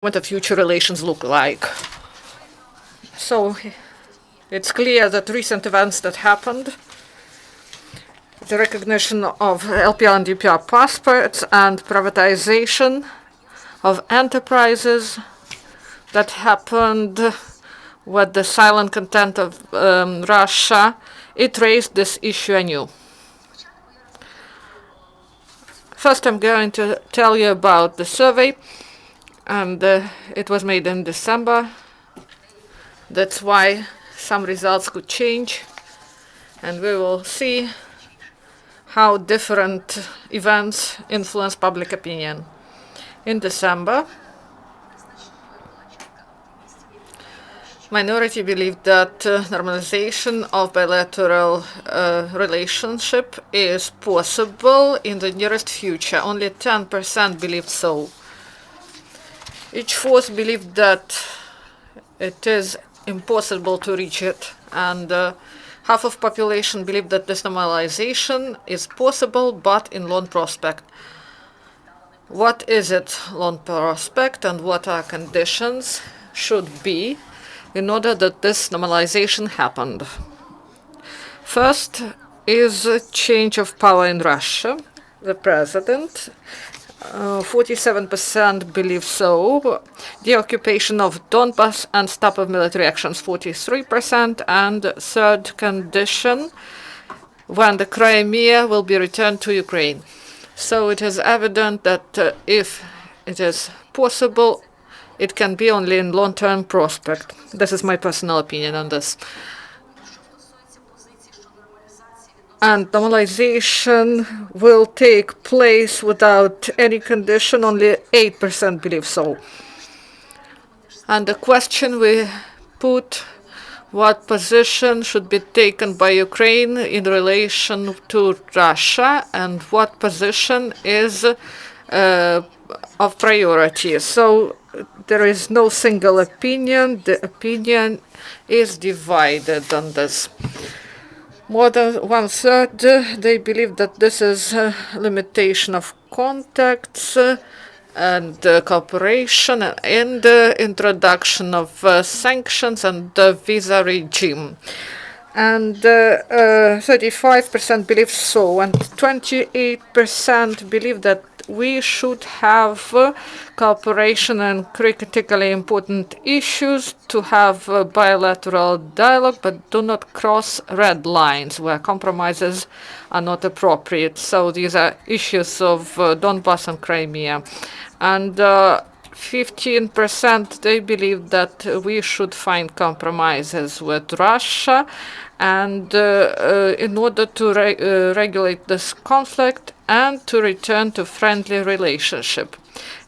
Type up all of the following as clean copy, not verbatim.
what the future relations look like. So it's clear that recent events that happened, the recognition of LPR and DPR passports and privatization of enterprises that happened with the silent content of Russia, it raised this issue anew. First, I'm going to tell you about the survey, and it was made in December. That's why some results could change, and we will see how different events influence public opinion. In December, minority believed that normalization of bilateral relationship is possible in the nearest future. Only 10% believed so. Each fourth believed that it is impossible to reach it, and half of population believed that this normalization is possible, but in long prospect. What is it, long prospect, and what are conditions should be in order that this normalization happened? First is a change of power in Russia. The president, 47% believe so. The occupation of Donbas and stop of military actions, 43%. And third condition, when the Crimea will be returned to Ukraine. So it is evident that if it is possible, it can be only in long-term prospect. This is my personal opinion on this. And normalization will take place without any condition. Only 8% believe so. And the question we put, what position should be taken by Ukraine in relation to Russia, and what position is of priority? So there is no single opinion. The opinion is divided on this. More than 1/3, they believe that this is a limitation of contacts and cooperation and introduction of sanctions and the visa regime. And 35% believe so, and 28% believe that we should have cooperation on critically important issues, to have bilateral dialogue, but do not cross red lines where compromises are not appropriate. So these are issues of Donbas and Crimea. And 15% they believe that we should find compromises with Russia, and in order to regulate this conflict and to return to friendly relationship.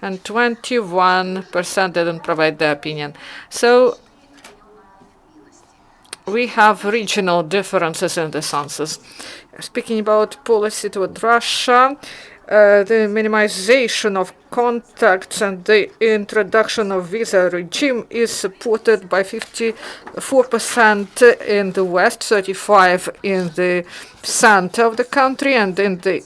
And 21% didn't provide their opinion. So we have regional differences in the census. Speaking about policy toward Russia, the minimization of contacts and the introduction of visa regime is supported by 54% in the west, 35% in the center of the country, and in the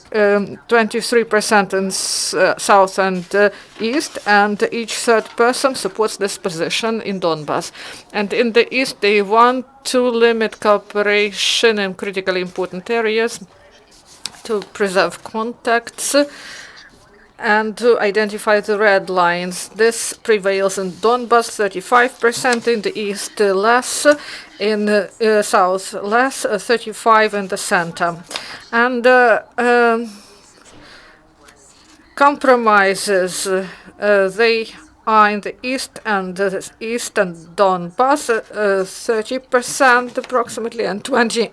23% in south and east, and each third person supports this position in Donbas. And in the east, they want to limit cooperation in critically important areas, to preserve contacts, and to identify the red lines. This prevails in Donbas, 35%, in the east less, in south less, 35% in the center. And compromises, they are in the east and Donbas, 30% approximately, and 20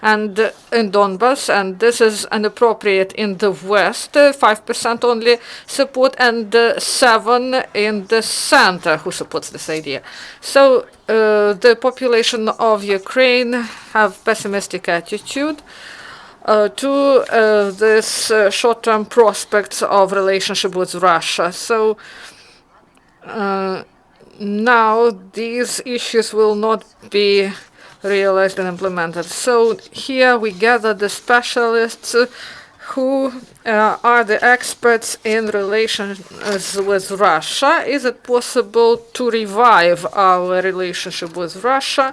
and in Donbas, and this is inappropriate in the west, 5% only support, and 7% in the center who supports this idea. So the population of Ukraine have pessimistic attitude to this short-term prospects of relationship with Russia. So now these issues will not be realized and implemented. So here we gather the specialists who are the experts in relations with Russia. Is it possible to revive our relationship with Russia?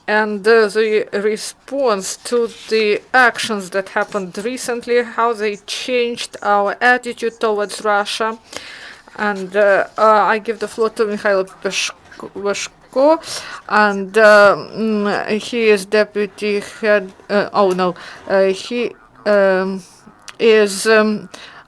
And the response to the actions that happened recently, how they changed our attitude towards Russia. And I give the floor to Mykhailo Pashkov, and he is deputy head. He is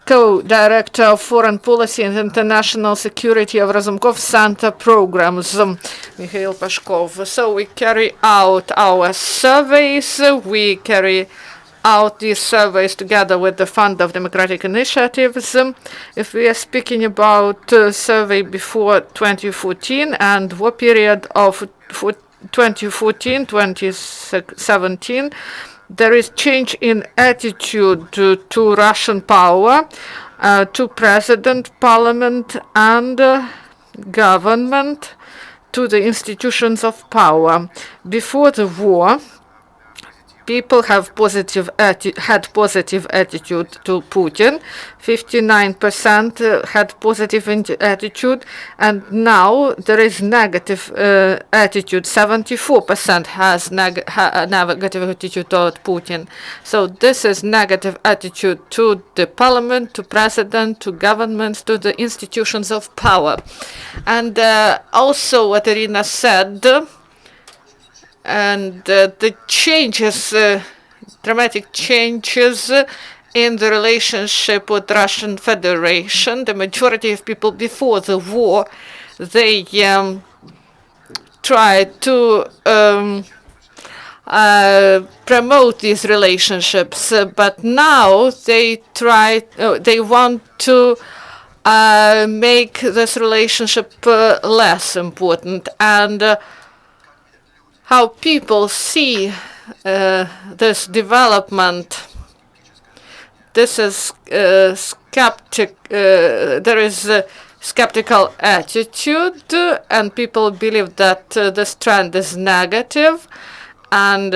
co-director of foreign policy and international security of Razumkov Center programs, Mykhailo Pashkov. So we carry out our surveys. We carry out these surveys together with the Fund of Democratic Initiatives. If we are speaking about survey before 2014 and what period of 2014-2017, there is change in attitude to Russian power, to president, parliament, and government, to the institutions of power. Before the war, people had positive attitude to Putin. 59% had positive attitude, and now there is negative attitude. 74% has negative attitude toward Putin. So this is negative attitude to the parliament, to president, to governments, to the institutions of power. And also what Iryna said, and the changes, dramatic changes in the relationship with Russian Federation. The majority of people before the war, they tried to promote these relationships, but now they want to make this relationship less important, and how people see this development. This is there is a skeptical attitude, and people believe that this trend is negative, and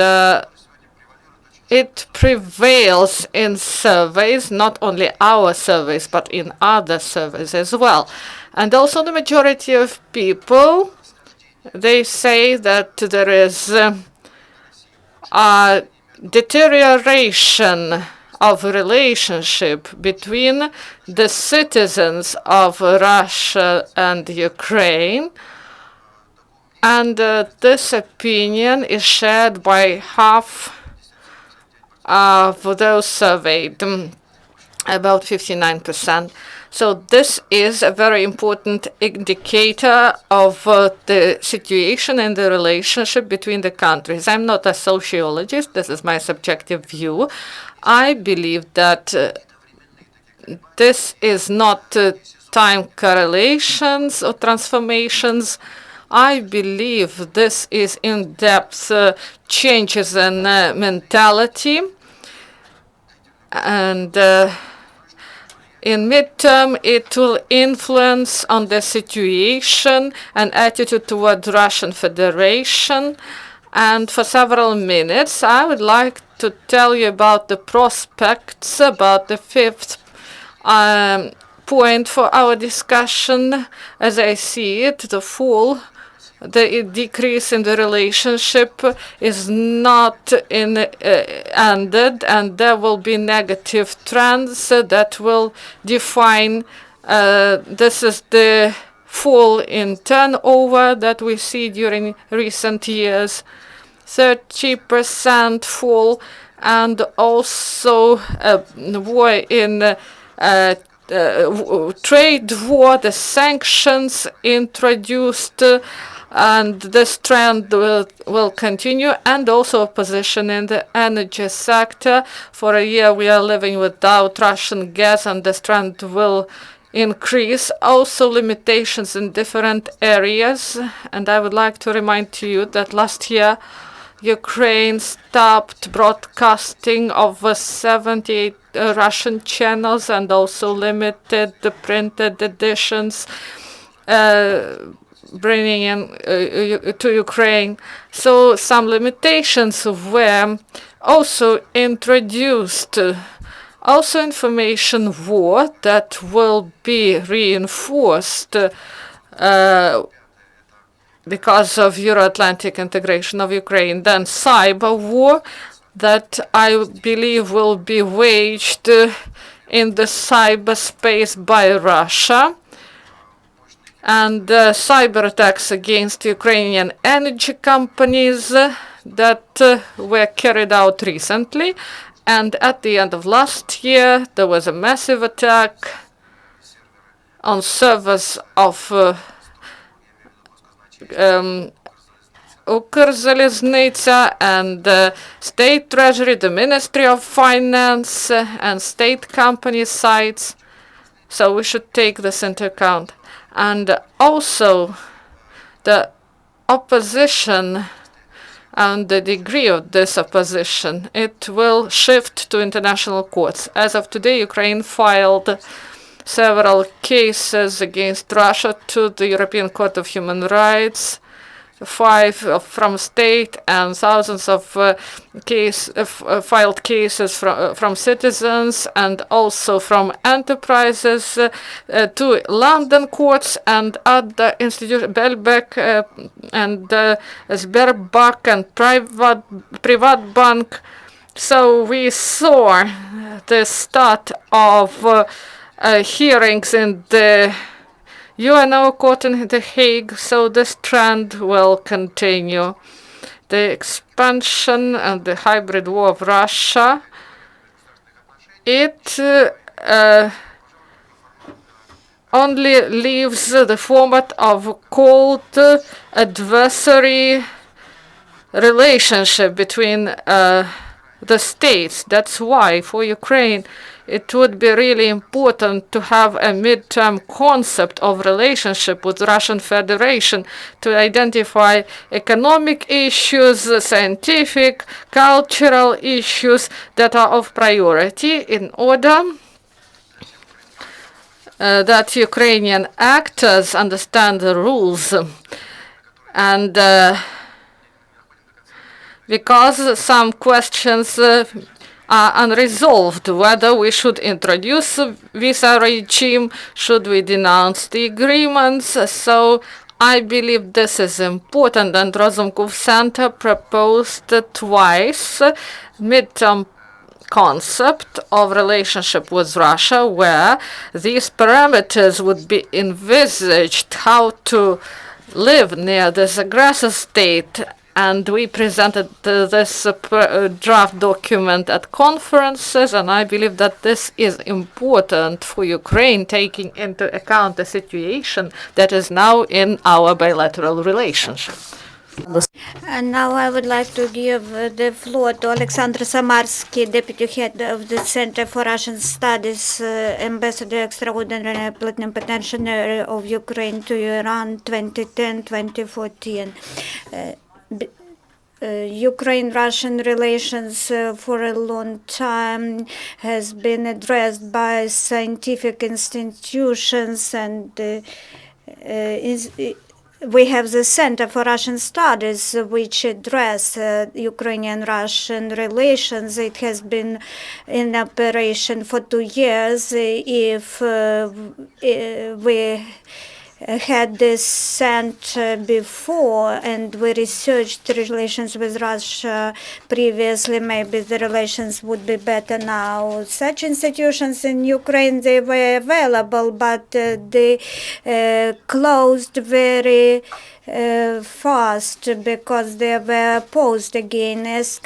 it prevails in surveys, not only our surveys, but in other surveys as well. And also the majority of people, they say that there is a deterioration of relationship between the citizens of Russia and Ukraine, and this opinion is shared by half of those surveyed, about 59%. So this is a very important indicator of the situation and the relationship between the countries. I'm not a sociologist. This is my subjective view. I believe that this is not time correlations or transformations. I believe this is in-depth changes in mentality, and in midterm, it will influence on the situation and attitude toward Russian Federation. And for several minutes, I would like to tell you about the prospects, about the fifth point for our discussion. As I see it, the decrease in the relationship is not ended, and there will be negative trends that will define. This is the fall in turnover that we see during recent years, 30% fall, and also war in trade war, the sanctions introduced, and this trend will continue, and also opposition in the energy sector. For a year we are living without Russian gas, and this trend will increase. Also limitations in different areas, and I would like to remind you that last year Ukraine stopped broadcasting of 78 Russian channels, and also limited the printed editions bringing in to Ukraine. So some limitations were also introduced Also information war that will be reinforced because of Euro-Atlantic integration of Ukraine. Then cyber war that I believe will be waged in the cyberspace by Russia, and cyber attacks against Ukrainian energy companies that were carried out recently. And at the end of last year, there was a massive attack on servers of Ukrzaliznytsia and State Treasury, the Ministry of Finance, and state company sites. So we should take this into account. And also the opposition and the degree of this opposition, it will shift to international courts. As of today, Ukraine filed several cases against Russia to the European Court of Human Rights, 5 from state and thousands of filed cases from citizens and also from enterprises to London courts and other institutions, Belbek and Sberbank and Privatbank. So we saw the start of hearings in the UNO court in The Hague, so this trend will continue. The expansion and the hybrid war of Russia, it only leaves the format of cold adversary relationship between the states. That's why for Ukraine it would be really important to have a midterm concept of relationship with Russian Federation to identify economic issues, scientific, cultural issues that are of priority in order that Ukrainian actors understand the rules. And because some questions are unresolved, whether we should introduce a visa regime, should we denounce the agreements. So I believe this is important, and Razumkov Center proposed twice midterm concept of relationship with Russia, where these parameters would be envisaged, how to live near this aggressor state. And we presented this draft document at conferences, and I believe that this is important for Ukraine, taking into account the situation that is now in our bilateral relationship. And now I would like to give the floor to Oleksandr Samarskyi, Deputy Head of the Center for Russian Studies, Ambassador Extraordinary Plenipotentiary of Ukraine to Iran 2010-2014. Ukraine-Russian relations for a long time has been addressed by scientific institutions, and we have the Center for Russian Studies, which address Ukrainian-Russian relations. It has been in operation for 2 years. If we had this center before and we researched relations with Russia previously, maybe the relations would be better now. Such institutions in Ukraine, they were available, but they closed very fast because they were opposed again as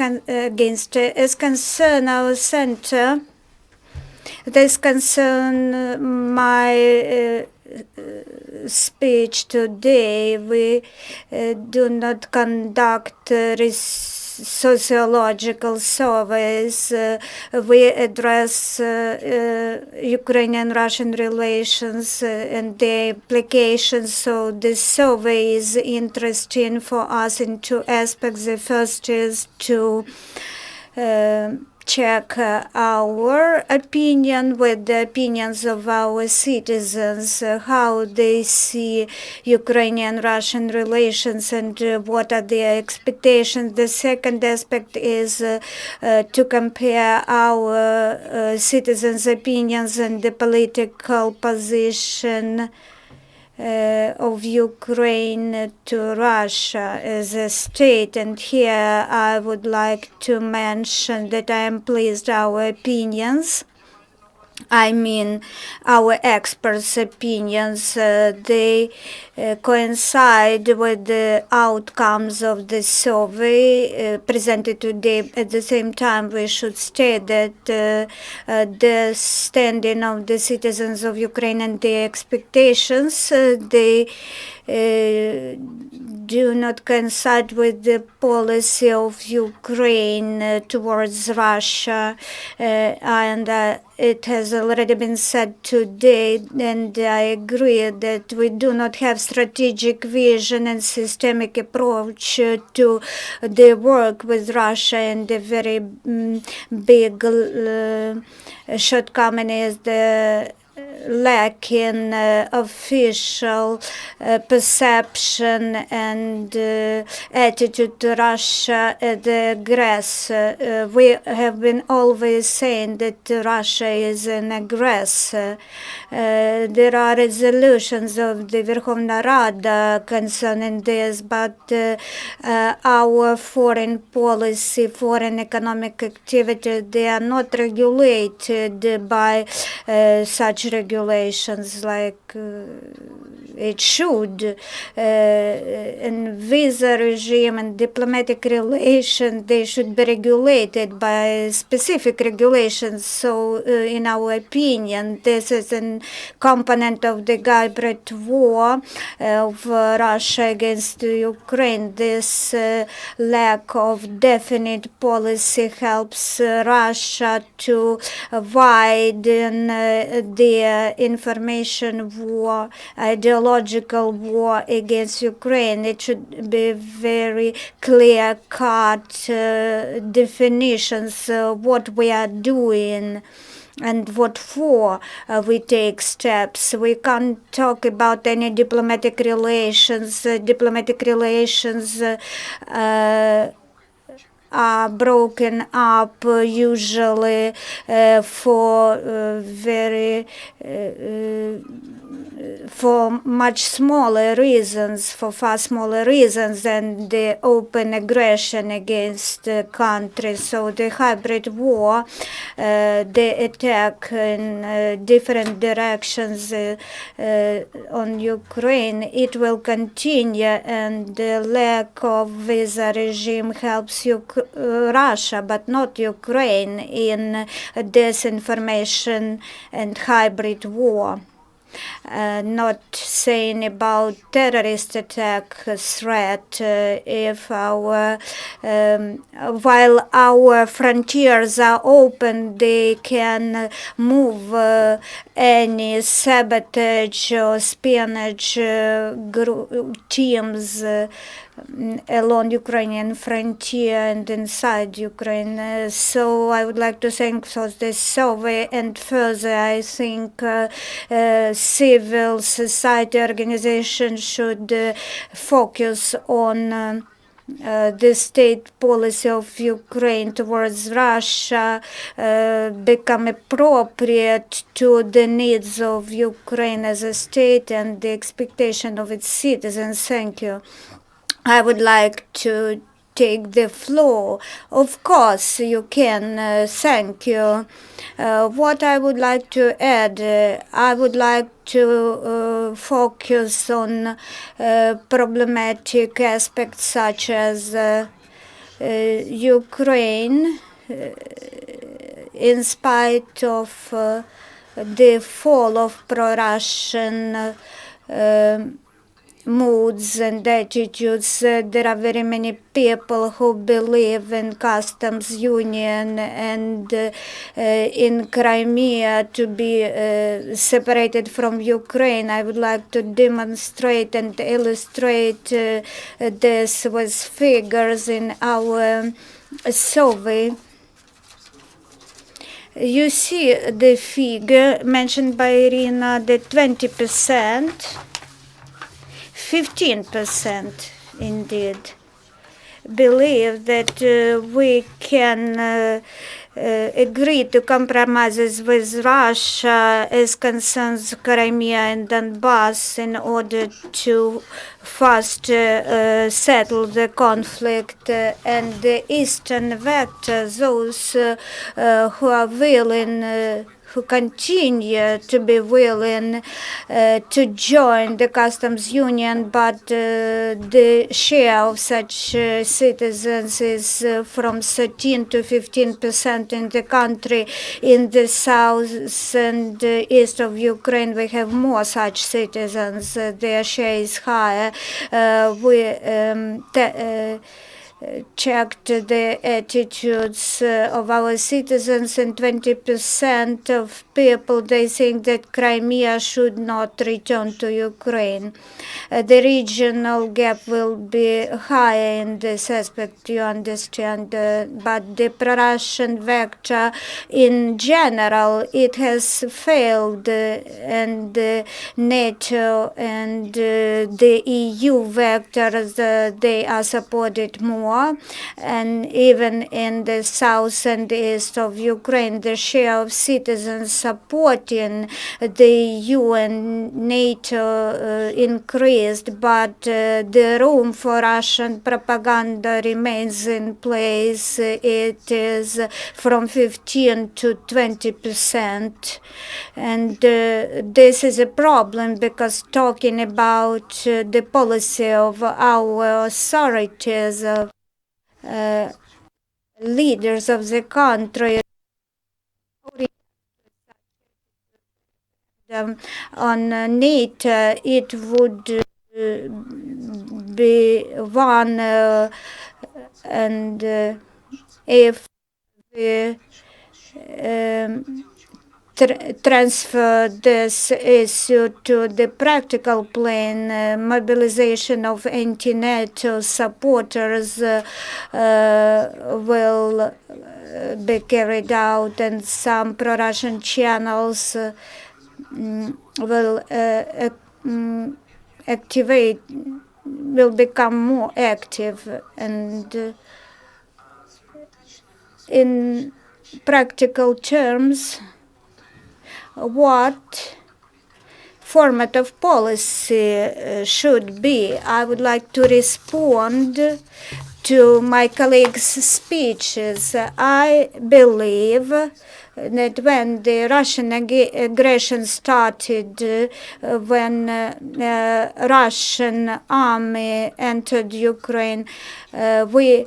concern our center. This concern my speech today. We do not conduct sociological surveys. We address Ukrainian-Russian relations and their implications. So this survey is interesting for us in 2 aspects. The first is to check our opinion with the opinions of our citizens, how they see Ukrainian-Russian relations and what are their expectations. The second aspect is to compare our citizens' opinions and the political position of Ukraine to Russia as a state. And here I would like to mention that I am pleased our opinions, I mean our experts' opinions, they coincide with the outcomes of the survey presented today. At the same time, we should state that the standing of the citizens of Ukraine and their expectations, they do not coincide with the policy of Ukraine towards Russia, and it has already been said today, and I agree that we do not have strategic vision and systemic approach to the work with Russia, and a very big shortcoming is the lacking official perception and attitude to Russia as the aggressor. We have been always saying that Russia is an aggressor. There are resolutions of the Verkhovna Rada concerning this, but our foreign policy, foreign economic activity, they are not regulated by such regulations like it should. And visa regime and diplomatic relations, they should be regulated by specific regulations. So in our opinion, this is a component of the hybrid war of Russia against Ukraine. This lack of definite policy helps Russia to widen their information war, ideological war against Ukraine. It should be very clear-cut definitions what we are doing and what for we take steps. We can't talk about any diplomatic relations. Diplomatic relations are broken up usually for very for much smaller reasons, for far smaller reasons than the open aggression against the country. So the hybrid war, the attack in different directions on Ukraine, it will continue, and the lack of visa regime helps Russia, but not Ukraine, in disinformation and hybrid war. Not saying about terrorist attack threat, if our while our frontiers are open, they can move any sabotage or espionage teams along Ukrainian frontier and inside Ukraine. So I would like to thank for this survey, and further I think civil society organizations should focus on the state policy of Ukraine towards Russia become appropriate to the needs of Ukraine as a state and the expectation of its citizens. Thank you. I would like to take the floor. Of course, you can. Thank you. What I would like to add, I would like to focus on problematic aspects such as Ukraine, in spite of the fall of pro-Russian moods and attitudes. There are very many people who believe in customs union and in Crimea to be separated from Ukraine. I would like to demonstrate and illustrate this with figures in our survey. You see the figure mentioned by Iryna, the 20%, 15% indeed, believe that we can agree to compromises with Russia as concerns Crimea and Donbass in order to fast settle the conflict and the eastern vector, those who are willing who continue to be willing to join the customs union, but the share of such citizens is from 13 to 15% in the country. In the south and east of Ukraine, we have more such citizens. Their share is higher. We checked the attitudes of our citizens, and 20% of people, they think that Crimea should not return to Ukraine. The regional gap will be higher in this aspect, you understand, but the pro-Russian vector in general, it has failed, and NATO and the EU vectors, they are supported more. And even in the south and east of Ukraine, the share of citizens supporting the EU and NATO increased, but the room for Russian propaganda remains in place. It is from 15 to 20%. And this is a problem because talking about the policy of our authorities, leaders of the country on NATO, it would be one, and if we transfer this issue to the practical plane, mobilization of anti-NATO supporters will be carried out, and some pro-Russian channels will activate, will become more active, and in practical terms, what format of policy should be. I would like to respond to my colleagues' speeches. I believe that when the Russian aggression started, when Russian army entered Ukraine, we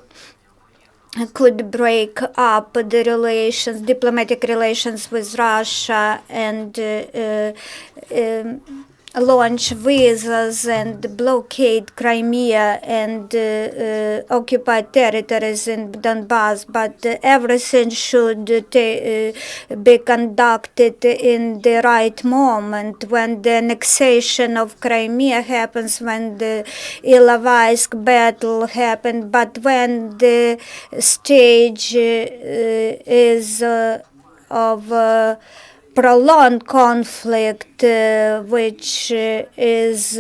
could break up the relations, diplomatic relations with Russia, and launch visas and blockade Crimea and occupied territories in Donbass, but everything should be conducted in the right moment. When the annexation of Crimea happens, when the Ilovaisk battle happened, but when the stage is of prolonged conflict, which is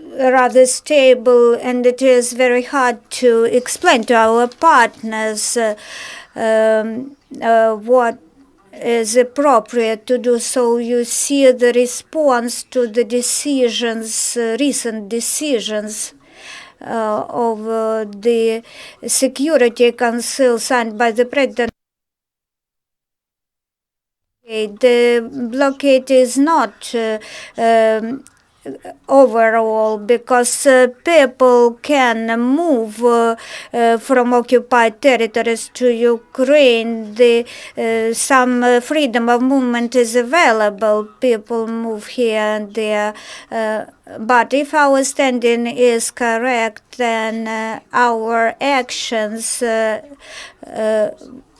rather stable, and it is very hard to explain to our partners what is appropriate to do. So you see the response to the decisions, recent decisions of the Security Council signed by the President. The blockade is not overall, because people can move from occupied territories to Ukraine. Some freedom of movement is available. People move here and there. But if our standing is correct, then our actions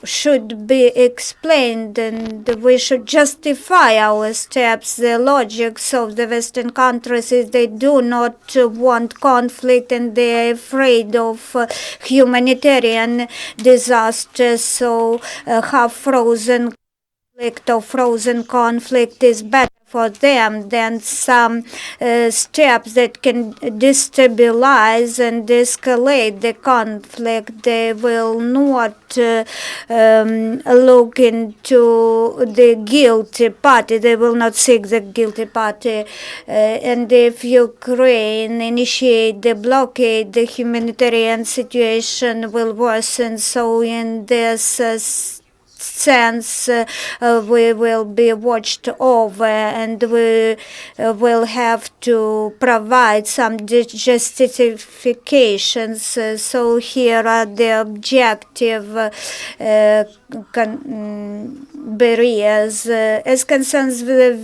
should be explained, and we should justify our steps. The logics of the Western countries is they do not want conflict and they are afraid of humanitarian disasters. So half-frozen conflict or frozen conflict is better for them than some steps that can destabilize and escalate the conflict. They will not look into the guilty party. They will not seek the guilty party. And if Ukraine initiate the blockade, the humanitarian situation will worsen. So in this sense, we will be watched over, and we will have to provide some justifications. So here are the objective barriers. As concerns the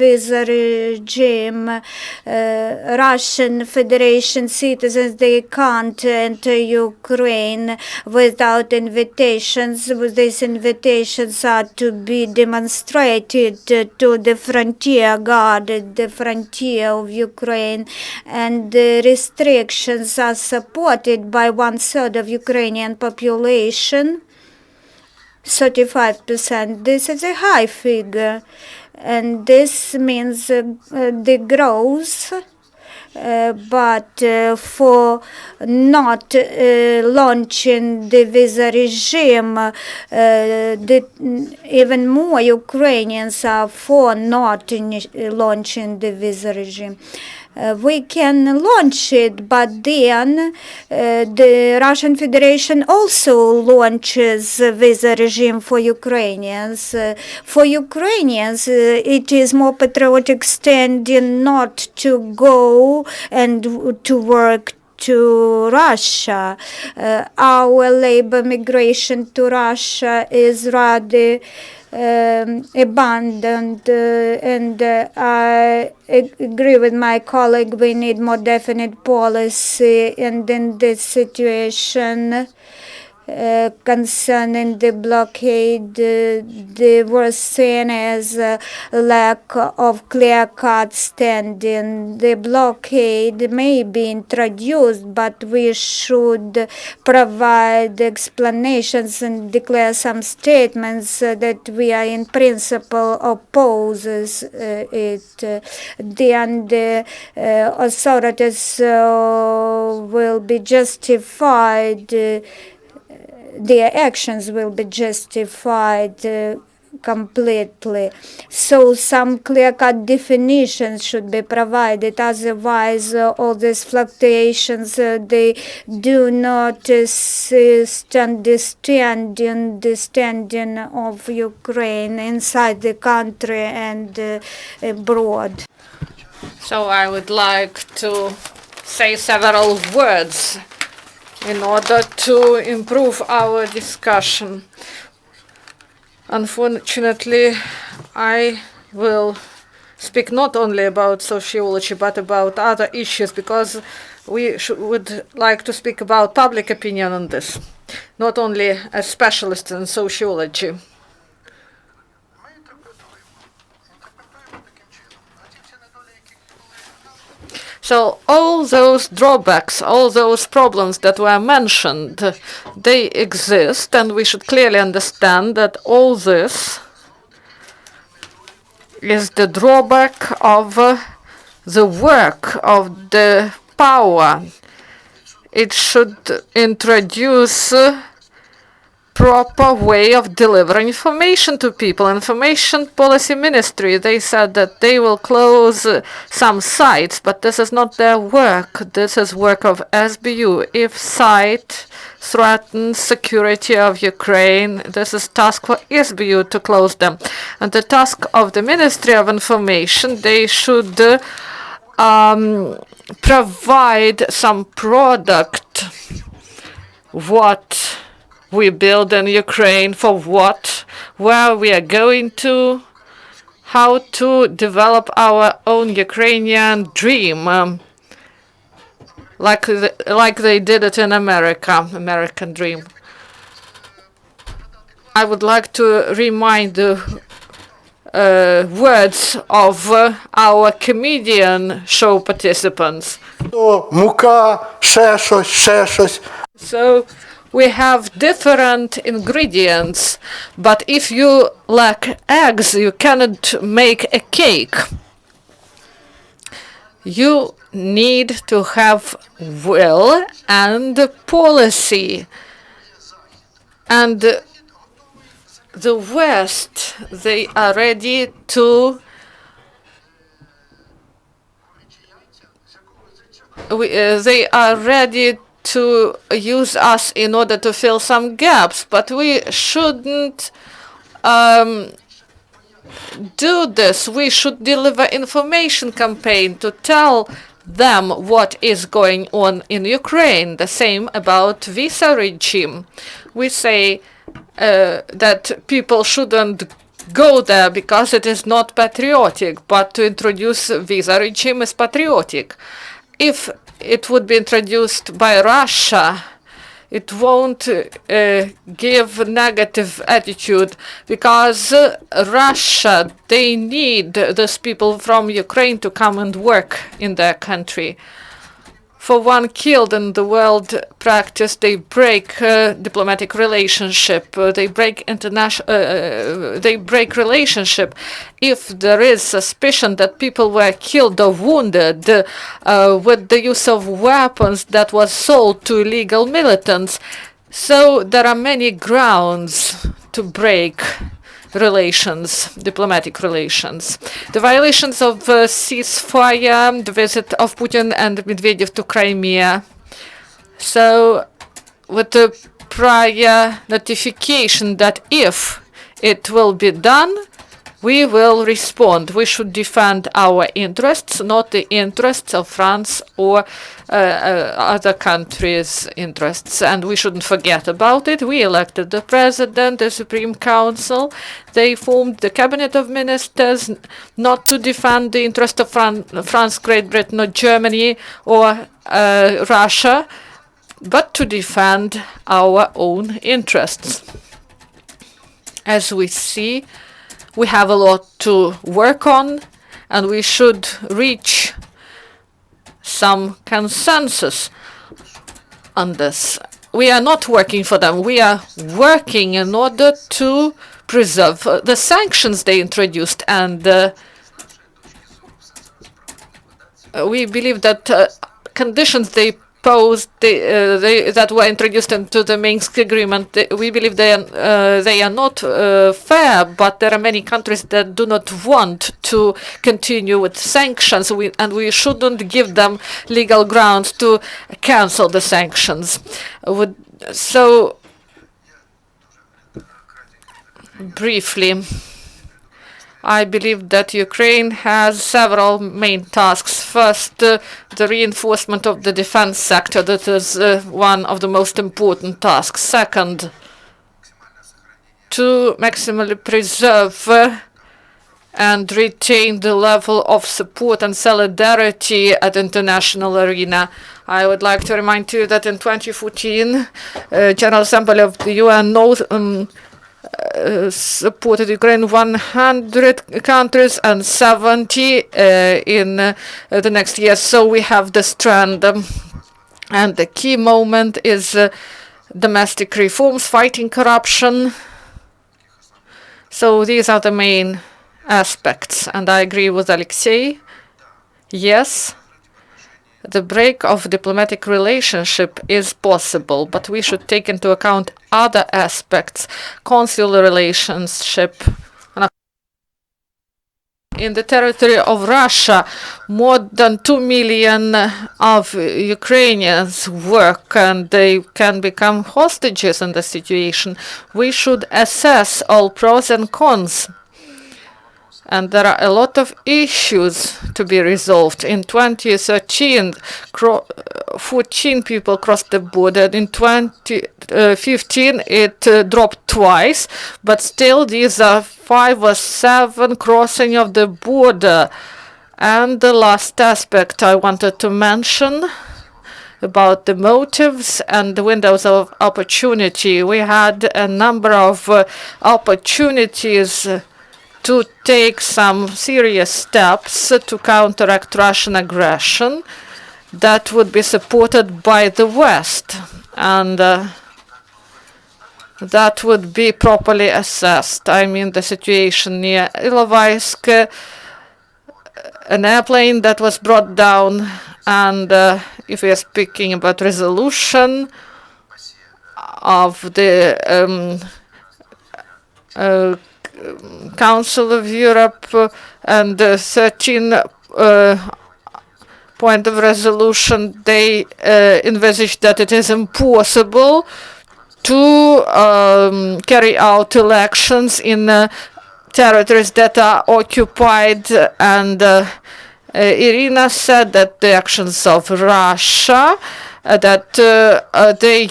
visa regime, Russian Federation citizens, they can't enter Ukraine without invitations. These invitations are to be demonstrated to the frontier guard at the frontier of Ukraine, and the restrictions are supported by 1/3 of Ukrainian population. 35%. This is a high figure, and this means the growth. But for not launching the visa regime, even more Ukrainians are for not launching the visa regime. We can launch it, but then the Russian Federation also launches a visa regime for Ukrainians. For Ukrainians, it is more patriotic standing not to go and to work to Russia. Our labor migration to Russia is rather abundant, and I agree with my colleague, we need more definite policy, and in this situation concerning the blockade, they were seen as a lack of clear-cut standing. The blockade may be introduced, but we should provide explanations and declare some statements that we are in principle opposes it. Then the authorities will be justified, their actions will be justified completely. So some clear-cut definitions should be provided. Otherwise, all these fluctuations, they do not assist understanding the standing of Ukraine inside the country and abroad. So I would like to say several words in order to improve our discussion. Unfortunately, I will speak not only about sociology but about other issues, because we would like to speak about public opinion on this, not only as specialists in sociology. So all those drawbacks, all those problems that were mentioned, they exist, and we should clearly understand that all this is the drawback of the work of the power. It should introduce proper way of delivering information to people. Information Policy Ministry, they said that they will close some sites, but this is not their work. This is work of SBU. If site threatens security of Ukraine, this is task for SBU to close them. And the task of the Ministry of Information, they should provide some product. What we build in Ukraine, for what, where we are going to, how to develop our own Ukrainian dream, like they did it in America, American dream. I would like to remind the words of our comedian show participants. Мука, ще щось. So we have different ingredients, but if you lack eggs, you cannot make a cake. You need to have will and policy. And the West, they are ready to use us in order to fill some gaps, but we shouldn't do this. We should deliver information campaign to tell them what is going on in Ukraine. The same about visa regime. We say that people shouldn't go there because it is not patriotic, but to introduce visa regime is patriotic. If it would be introduced by Russia, it won't give negative attitude, because Russia, they need those people from Ukraine to come and work in their country. For one killed in the world practice, they break diplomatic relationship. They break relationship. If there is suspicion that people were killed or wounded with the use of weapons that was sold to illegal militants, so there are many grounds to break relations, diplomatic relations. The violations of ceasefire, the visit of Putin and Medvedev to Crimea. So with the prior notification that if it will be done, we will respond. We should defend our interests, not the interests of France or other countries' interests. And we shouldn't forget about it. We elected the president, the Supreme Council. They formed the cabinet of ministers not to defend the interest of France, Great Britain, or Germany, or Russia, but to defend our own interests. As we see, we have a lot to work on, and we should reach some consensus on this. We are not working for them. We are working in order to preserve the sanctions they introduced, and we believe that conditions they posed that were introduced into the Minsk agreement, we believe they are not fair, but there are many countries that do not want to continue with sanctions, and we shouldn't give them legal grounds to cancel the sanctions. So, briefly, I believe that Ukraine has several main tasks. First, the reinforcement of the defense sector. That is one of the most important tasks. Second, to maximally preserve and retain the level of support and solidarity at international arena. I would like to remind you that in 2014, General Assembly of the UN supported Ukraine 100 countries and 70 in the next year. So we have this trend. And the key moment is domestic reforms, fighting corruption. So these are the main aspects. And I agree with Oleksiy. Yes, the break of diplomatic relationship is possible, but we should take into account other aspects. Consular relationship. In the territory of Russia, more than 2 million of Ukrainians work, and they can become hostages in the situation. We should assess all pros and cons. And there are a lot of issues to be resolved. In 2013, 14 people crossed the border. In 2015, it dropped twice, but still these are 5 or 7 crossing of the border. And the last aspect I wanted to mention about the motives and the windows of opportunity. We had a number of opportunities to take some serious steps to counteract Russian aggression that would be supported by the West, and that would be properly assessed. I mean, the situation near Ilovaisk, an airplane that was brought down, and if we are speaking about resolution of the Council of Europe and the 13 point of resolution, they envisage that it is impossible to carry out elections in territories that are occupied, and Iryna said that the actions of Russia, that they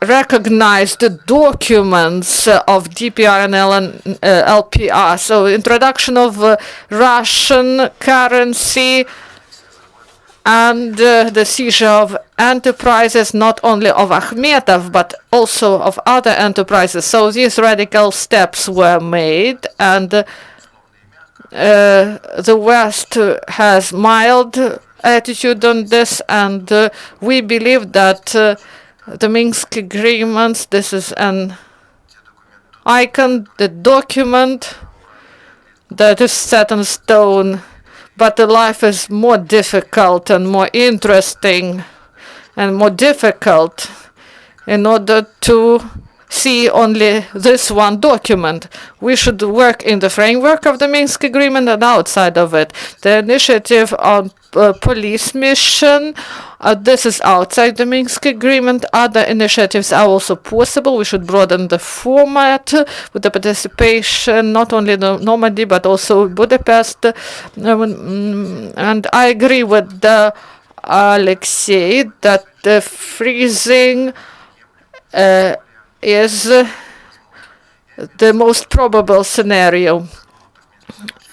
recognize the documents of DPRNL and LPR. So introduction of Russian currency and the seizure of enterprises, not only of Akhmetov, but also of other enterprises. So these radical steps were made, and the West has mild attitude on this, and we believe that the Minsk agreements, this is an icon, the document that is set in stone, but the life is more difficult and more interesting and more difficult in order to see only this one document. We should work in the framework of the Minsk agreement and outside of it. The initiative on police mission, this is outside the Minsk agreement. Other initiatives are also possible. We should broaden the format with the participation, not only in Normandy, but also Budapest. And I agree with Oleksiy that the freezing is the most probable scenario.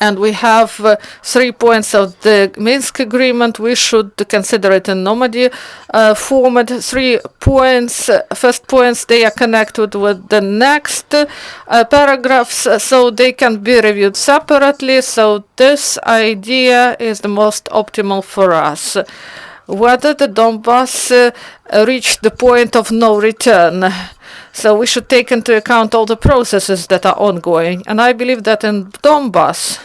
And we have 3 points of the Minsk agreement. We should consider it in Normandy format. 3 points, first points, they are connected with the next paragraphs, so they can be reviewed separately. So this idea is the most optimal for us. Whether the Donbass reached the point of no return. So we should take into account all the processes that are ongoing. And I believe that in Donbass,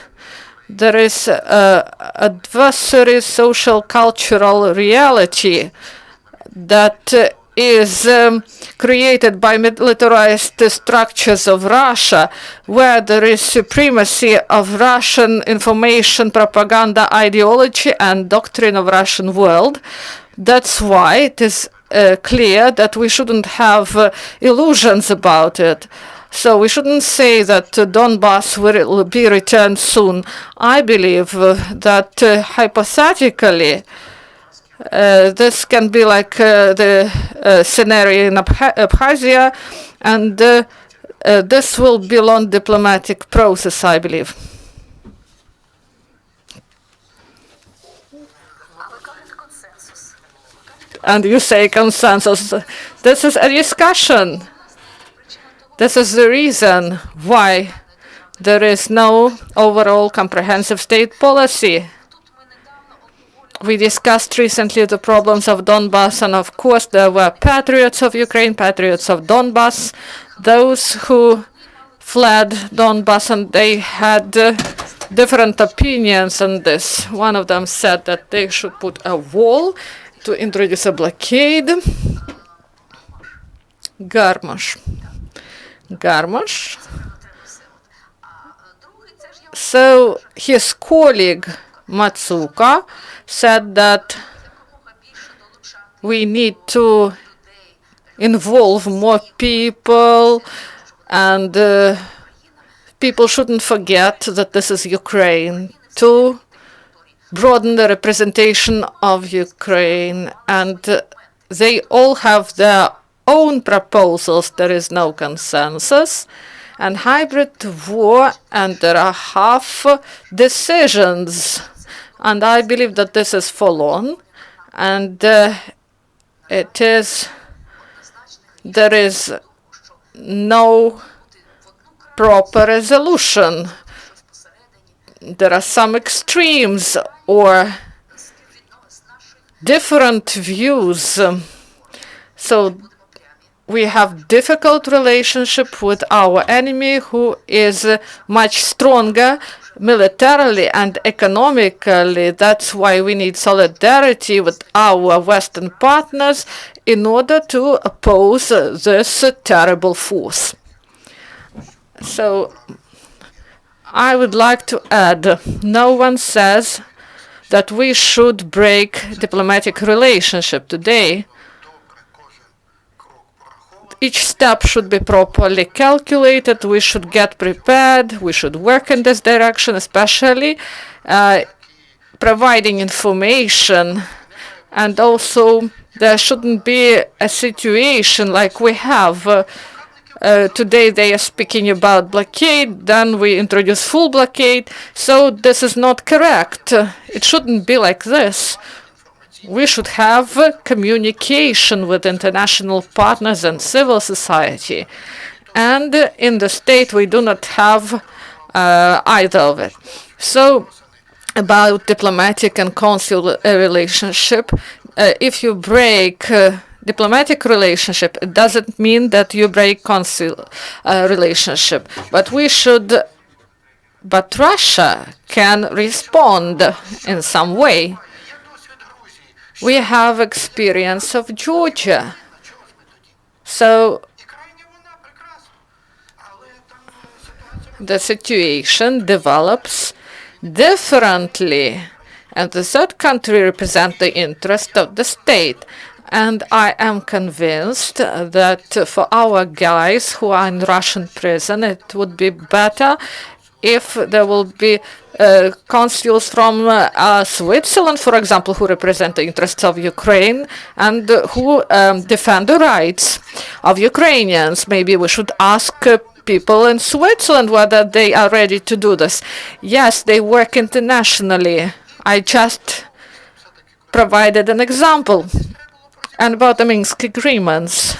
there is adversary social cultural reality that is created by militarized structures of Russia, where there is supremacy of Russian information propaganda ideology and doctrine of Russian world. That's why it is clear that we shouldn't have illusions about it. So we shouldn't say that Donbass will be returned soon. I believe that hypothetically, this can be like the scenario in Abkhazia, and this will be a long diplomatic process, I believe. And you say consensus. This is a discussion. This is the reason why there is no overall comprehensive state policy. We discussed recently the problems of Donbass, and of course there were patriots of Ukraine, patriots of Donbass, those who fled Donbass, and they had different opinions on this. One of them said that they should put a wall to introduce a blockade. Garmash. So his colleague Matsuka said that we need to involve more people, and people shouldn't forget that this is Ukraine, to broaden the representation of Ukraine, and they all have their own proposals. There is no consensus, and hybrid war, and there are half decisions. And I believe that this is forlorn, and there is no proper resolution. There are some extremes or different views. So we have difficult relationship with our enemy, who is much stronger militarily and economically. That's why we need solidarity with our Western partners in order to oppose this terrible force. So I would like to add, no one says that we should break diplomatic relationship today. Each step should be properly calculated. We should get prepared. We should work in this direction, especially providing information. And also, there shouldn't be a situation like we have. Today they are speaking about blockade, then we introduce full blockade. So this is not correct. It shouldn't be like this. We should have communication with international partners and civil society. And in the state, we do not have either of it. So about diplomatic and consular relationship, if you break diplomatic relationship, it doesn't mean that you break consular relationship. But Russia can respond in some way. We have experience of Georgia. So the situation develops differently, and the third country represents the interest of the state. And I am convinced that for our guys who are in Russian prison, it would be better if there will be consuls from Switzerland, for example, who represent the interests of Ukraine and who defend the rights of Ukrainians. Maybe we should ask people in Switzerland whether they are ready to do this. Yes, they work internationally. I just provided an example. And about the Minsk agreements,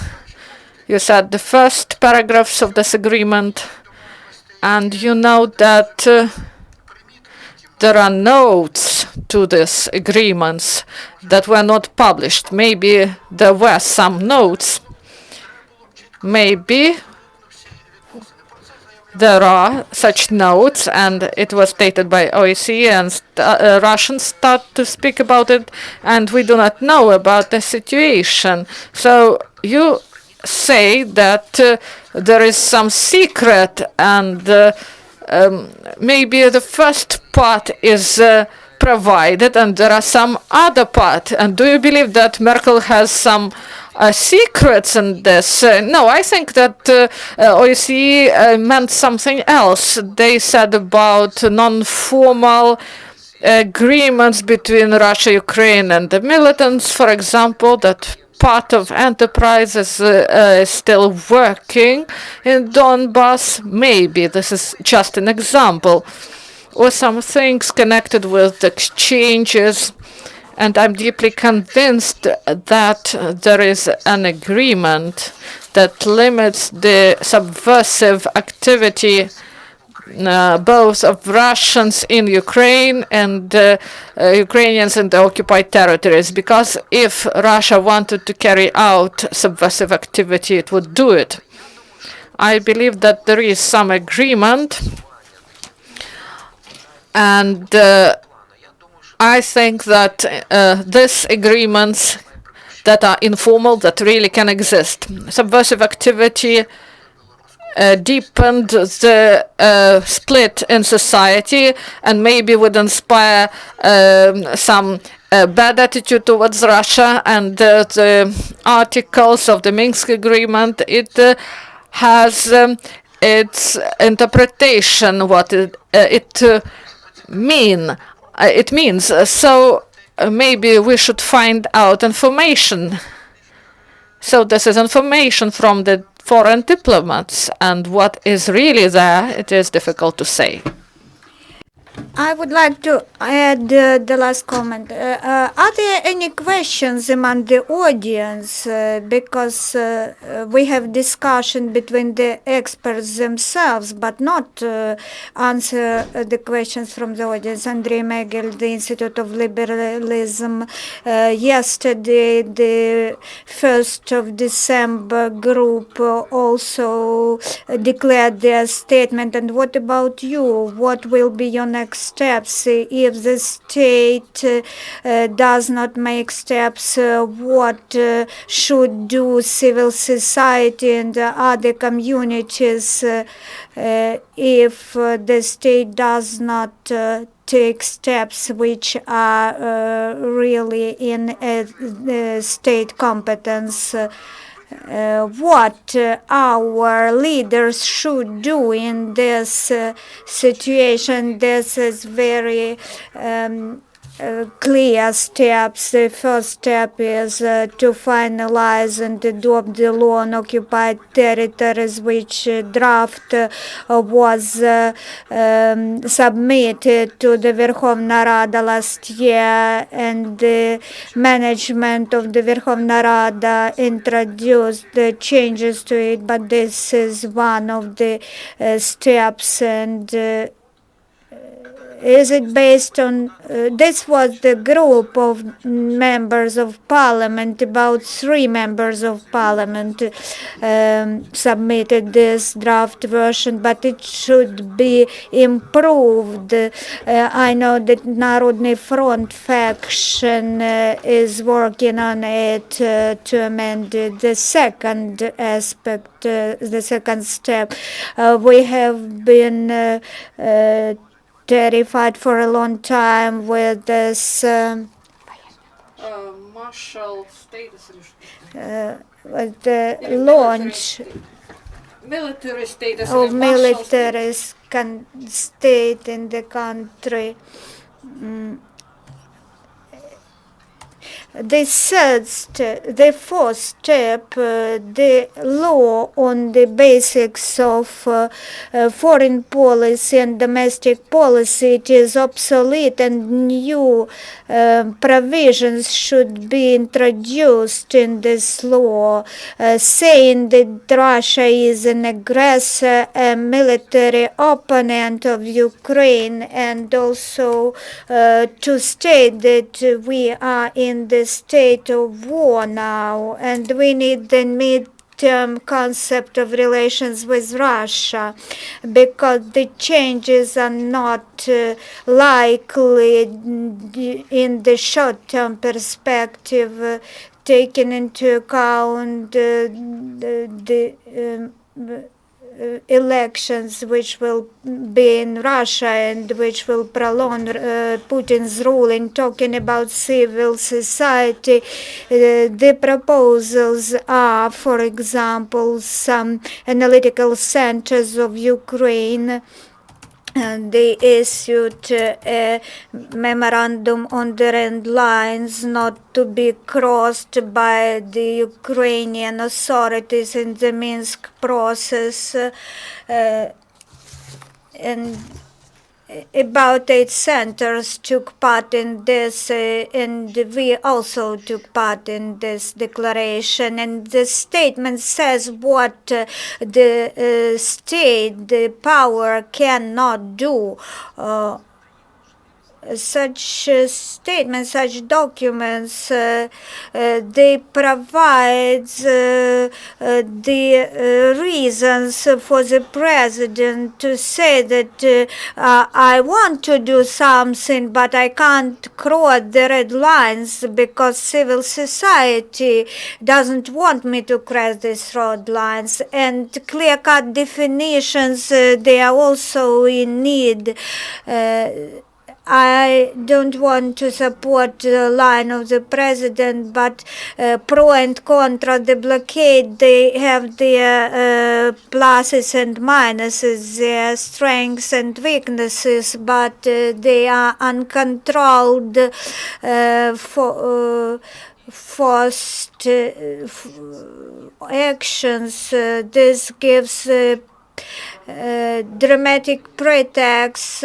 you said the first paragraphs of this agreement, and you know that there are notes to these agreements that were not published. Maybe there were some notes. Maybe there are such notes, and it was stated by OSCE, and Russians start to speak about it, and we do not know about the situation. So you say that there is some secret, and maybe the first part is provided, and there are some other part. And do you believe that Merkel has some secrets in this? No, I think that OSCE meant something else. They said about non-formal agreements between Russia, Ukraine, and the militants, for example, that part of enterprise is still working in Donbass. Maybe this is just an example, or some things connected with exchanges. And I'm deeply convinced that there is an agreement that limits the subversive activity both of Russians in Ukraine and Ukrainians in the occupied territories. Because if Russia wanted to carry out subversive activity, it would do it. I believe that there is some agreement, and I think that these agreements that are informal, that really can exist. Subversive activity deepened the split in society, and maybe would inspire some bad attitude towards Russia. And the articles of the Minsk agreement, it has its interpretation, what it means. So maybe we should find out information. So this is information from the foreign diplomats, and what is really there, it is difficult to say. I would like to add the last comment. Are there any questions among the audience? Because we have discussion between the experts themselves, but not answer the questions from the audience. Andrei Megel, the Institute of Liberalism, yesterday, the 1st of December group also declared their statement. And what about you? What will be your next steps if the state does not make steps? What should do civil society and other communities if the state does not take steps which are really in state competence? What our leaders should do in this situation. This is very clear steps. The first step is to finalize and adopt the law on occupied territories, which draft was submitted to the Verkhovna Rada last year, and the management of the Verkhovna Rada introduced the changes to it, but this is one of the steps, and is it based on this was the group of members of parliament, about 3 members of parliament submitted this draft version, but it should be improved. I know that Narodny Front faction is working on it to amend it. The second aspect, the second step, we have been terrified for a long time with this Marshall status. with the launch Military status of military state in the country. The fourth step, the law on the basics of foreign policy and domestic policy, it is obsolete, and new provisions should be introduced in this law, saying that Russia is an aggressor, a military opponent of Ukraine, and also to state that we are in the state of war now, and we need the mid-term concept of relations with Russia, because the changes are not likely in the short-term perspective, taking into account the elections which will be in Russia and which will prolong Putin's rule. In talking about civil society, the proposals are, for example, some analytical centers of Ukraine. And they issued a memorandum on the red lines not to be crossed by the Ukrainian authorities in the Minsk process. And about 8 centers took part in this, and we also took part in this declaration. And the statement says what the state, the power cannot do. Such statements, such documents, they provide the reasons for the president to say that I want to do something, but I can't cross the red lines because civil society doesn't want me to cross these red lines. And clear-cut definitions, they are also in need. I don't want to support the line of the president, but pro and contra the blockade, they have their pluses and minuses, their strengths and weaknesses, but they are uncontrolled, forced actions. This gives dramatic pretext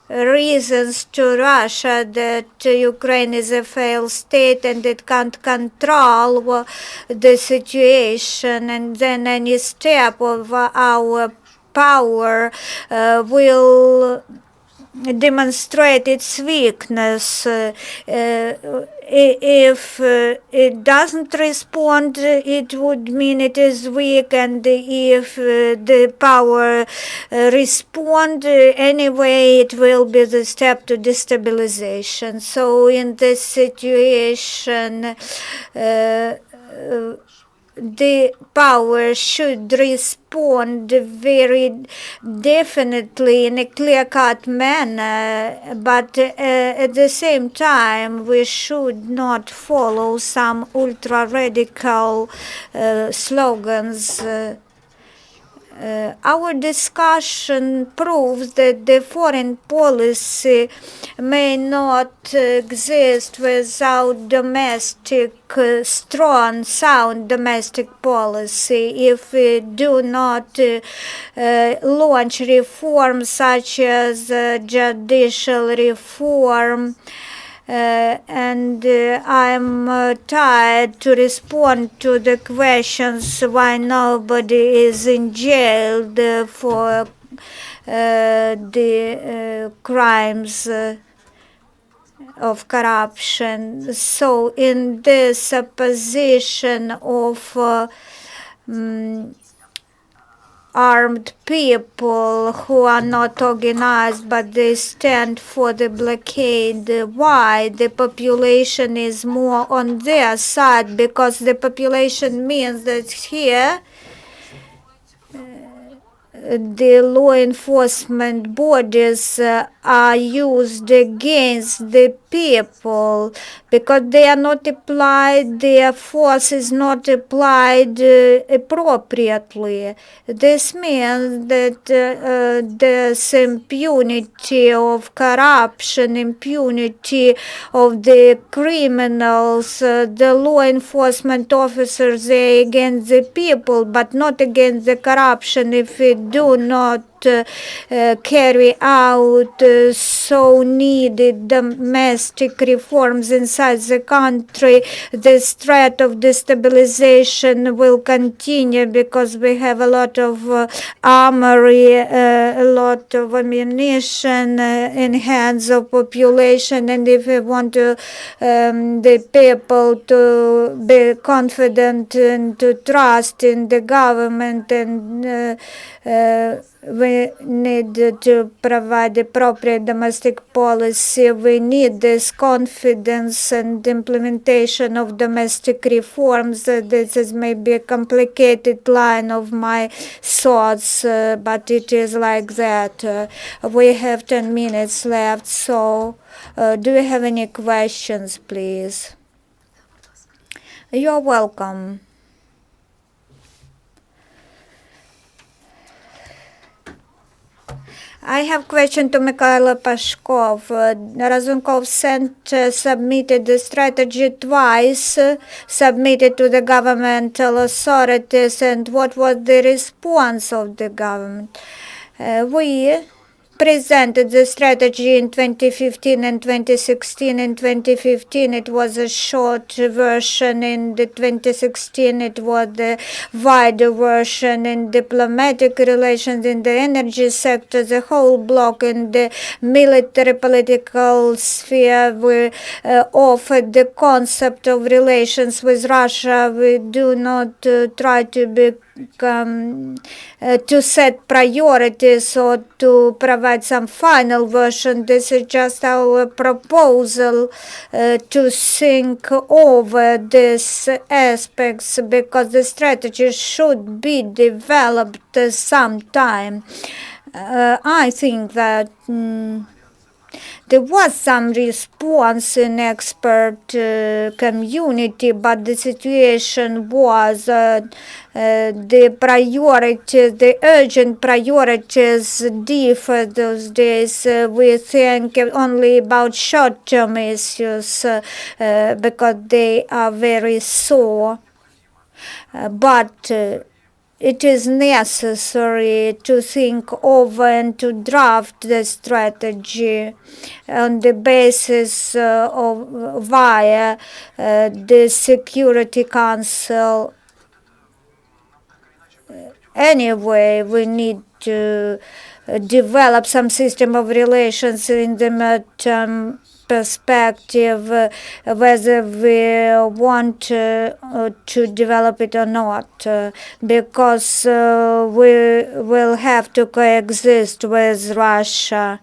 reasons to Russia that Ukraine is a failed state and it can't control the situation, and then any step of our power will demonstrate its weakness. If it doesn't respond, it would mean it is weak, and if the power respond anyway, it will be the step to destabilization. So in this situation, the power should respond very definitely in a clear-cut manner, but at the same time we should not follow some ultra-radical slogans. Our discussion proves that the foreign policy may not exist without domestic, strong, sound domestic policy. If we do not launch reforms such as judicial reform, and I'm tired to respond to the questions why nobody is in jail for the crimes of corruption. So in this position of armed people who are not organized but they stand for the blockade, why the population is more on their side, because the population means that here the law enforcement bodies are used against the people because they are not applied, their force is not applied appropriately. This means that there's impunity of corruption, impunity of the criminals. The law enforcement officers, they against the people, but not against the corruption. If we do not carry out so needed domestic reforms inside the country, this threat of destabilization will continue because we have a lot of armory, a lot of ammunition in hands of population, and if we want to the people to be confident and to trust in the government, and we need to provide appropriate domestic policy. We need this confidence and implementation of domestic reforms. This is maybe a complicated line of my thoughts, but it is like that. We have 10 minutes left, so do you have any questions, please? You're welcome. I have question to Mykhailo Pashkov. Razumkov Center submitted the strategy twice, submitted to the governmental authorities, and what was the response of the government? We presented the strategy in 2015 and 2016. In 2015 it was a short version, in the 2016 it was the wider version. In diplomatic relations, in the energy sector, the whole block, in the military political sphere, we offered the concept of relations with Russia. We do not try to to set priorities or to provide some final version. This is just our proposal to think over these aspects, because the strategy should be developed sometime. I think that there was some response in expert community, but the situation was the priorities, the urgent priorities differ those days. We think only about short-term issues because they are very sore. But it is necessary to think over and to draft the strategy on the basis of via the Security Council. Anyway, we need to develop some system of relations in the midterm perspective, whether we want to develop it or not, because we will have to coexist with Russia.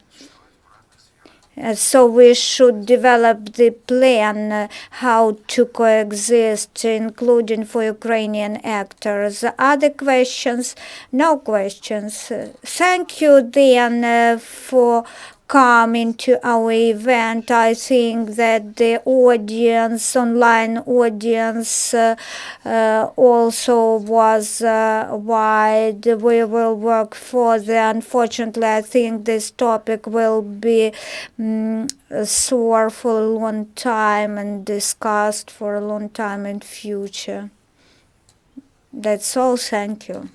So we should develop the plan how to coexist, including for Ukrainian actors. Other questions? No questions. Thank you then for coming to our event. I think that the audience, online audience, also was wide. We will work further. Unfortunately, I think this topic will be sore for a long time and discussed for a long time in future. That's all. Thank you.